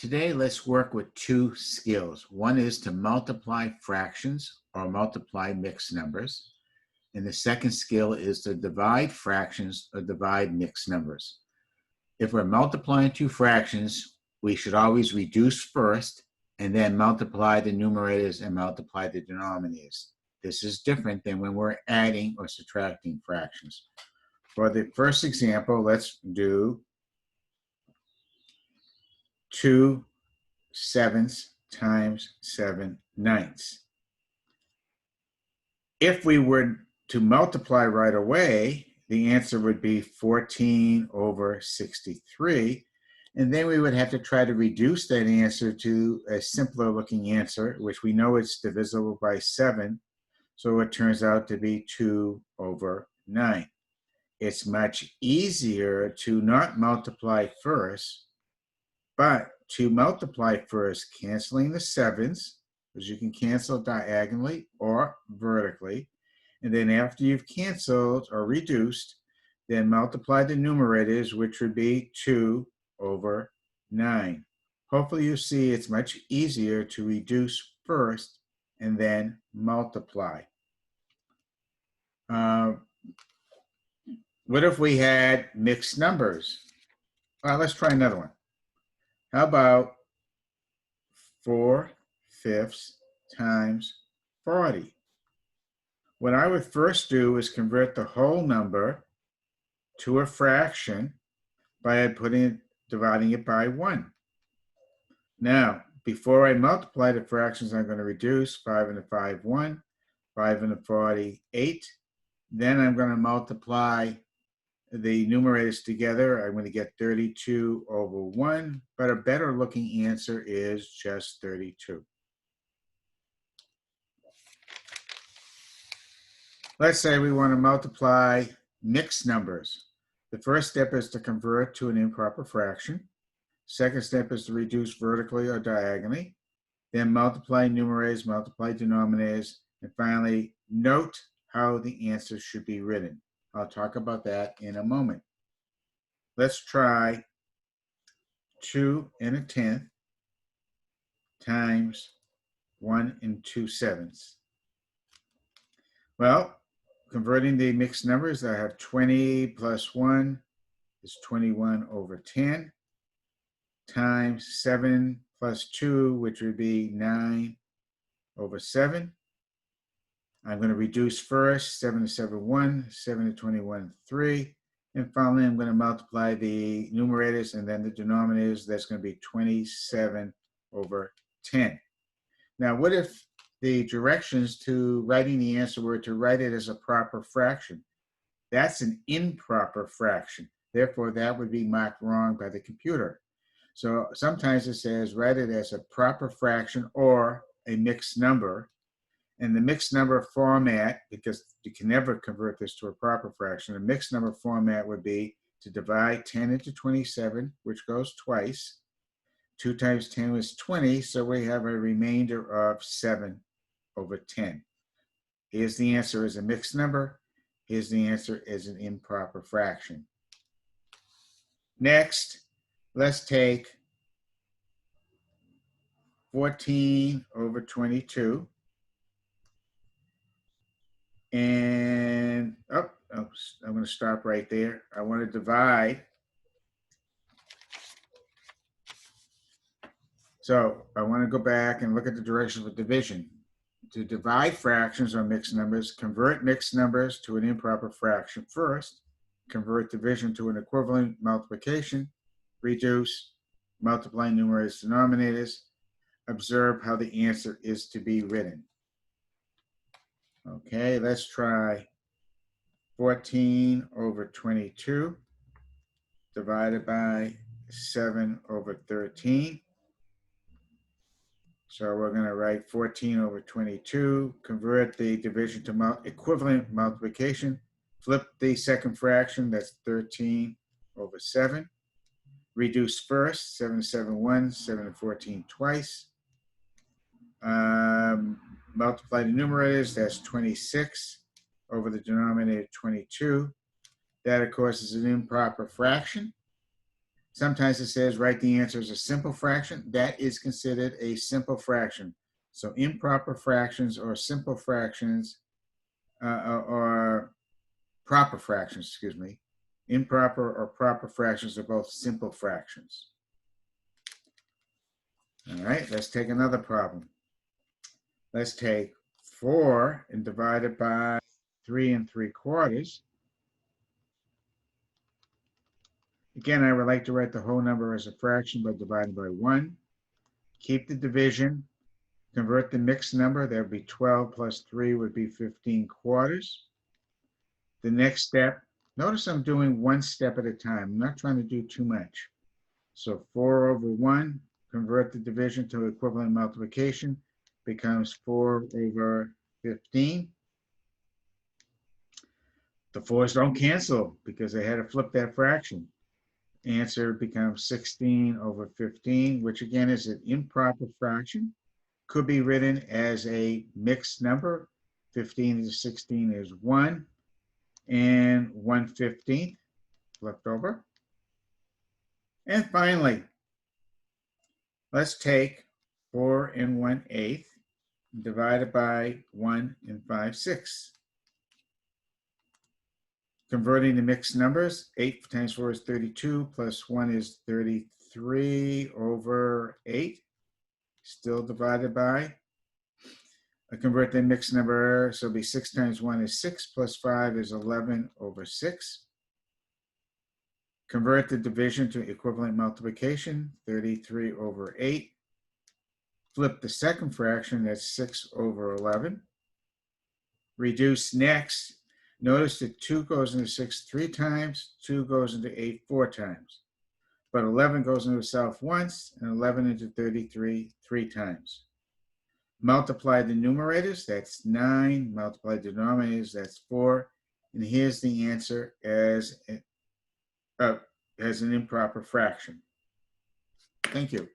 Today, let's work with two skills. One is to multiply fractions or multiply mixed numbers. And the second skill is to divide fractions or divide mixed numbers. If we're multiplying two fractions, we should always reduce first and then multiply the numerators and multiply the denominators. This is different than when we're adding or subtracting fractions. For the first example, let's do 2 sevenths times 7 ninths. If we were to multiply right away, the answer would be 14 over 63. And then we would have to try to reduce that answer to a simpler looking answer, which we know it's divisible by 7. So it turns out to be 2 over 9. It's much easier to not multiply first, but to multiply first, canceling the sevens, because you can cancel diagonally or vertically. And then after you've canceled or reduced, then multiply the numerators, which would be 2 over 9. Hopefully you see it's much easier to reduce first and then multiply. What if we had mixed numbers? Well, let's try another one. How about 4 fifths times 40? What I would first do is convert the whole number to a fraction by dividing it by 1. Now, before I multiply the fractions, I'm going to reduce 5 and a 5, 1, 5 and a 40, 8. Then I'm going to multiply the numerators together. I'm going to get 32 over 1, but a better looking answer is just 32. Let's say we want to multiply mixed numbers. The first step is to convert to an improper fraction. Second step is to reduce vertically or diagonally. Then multiply numerators, multiply denominators, and finally note how the answer should be written. I'll talk about that in a moment. Let's try 2 and a 10th times 1 and 2 sevenths. Well, converting the mixed numbers, I have 20 plus 1 is 21 over 10 times 7 plus 2, which would be 9 over 7. I'm going to reduce first, 7 to 7, 1, 7 to 21, 3. And finally, I'm going to multiply the numerators and then the denominators. That's going to be 27 over 10. Now, what if the directions to writing the answer were to write it as a proper fraction? That's an improper fraction. Therefore, that would be marked wrong by the computer. So sometimes it says write it as a proper fraction or a mixed number. And the mixed number format, because you can never convert this to a proper fraction, the mixed number format would be to divide 10 into 27, which goes twice. 2 times 10 is 20, so we have a remainder of 7 over 10. Here's the answer as a mixed number. Here's the answer as an improper fraction. Next, let's take 14 over 22. And, I'm going to stop right there. I want to divide. So I want to go back and look at the directions of division. To divide fractions or mixed numbers, convert mixed numbers to an improper fraction first, convert division to an equivalent multiplication, reduce, multiply numerators, denominators, observe how the answer is to be written. Okay, let's try 14 over 22 divided by 7 over 13. So we're going to write 14 over 22, convert the division to equivalent multiplication, flip the second fraction, that's 13 over 7. Reduce first, 7 to 7, 1, 7 to 14 twice. Multiply the numerators, that's 26 over the denominator 22. That, of course, is an improper fraction. Sometimes it says write the answer as a simple fraction. That is considered a simple fraction. So improper fractions or simple fractions or proper fractions, excuse me. Improper or proper fractions are both simple fractions. All right, let's take another problem. Let's take 4 and divide it by 3 3/4. Again, I would like to write the whole number as a fraction by dividing by 1. Keep the division. Convert the mixed number. That would be 12 plus 3 would be 15/4. The next step, notice I'm doing one step at a time. I'm not trying to do too much. So 4 over 1, convert the division to equivalent multiplication, becomes 4 over 15. The 4's don't cancel because I had to flip that fraction. Answer becomes 16 over 15, which again is an improper fraction. Could be written as a mixed number. 15 to 16 is 1, and 1/15 left over. And finally, let's take 4 1/8 divided by 1 5/6. Converting the mixed numbers, 8 times 4 is 32, plus 1 is 33 over 8, still divided by. I convert the mixed number, so it'll be 6 times 1 is 6, plus 5 is 11 over 6. Convert the division to equivalent multiplication, 33 over 8. Flip the second fraction, that's 6 over 11. Reduce next. Notice that 2 goes into 6 3 times, 2 goes into 8 4 times. But 11 goes into itself once, and 11 into 33 3 times. Multiply the numerators, that's 9. Multiply the denominators, that's 4. And here's the answer as an improper fraction. Thank you.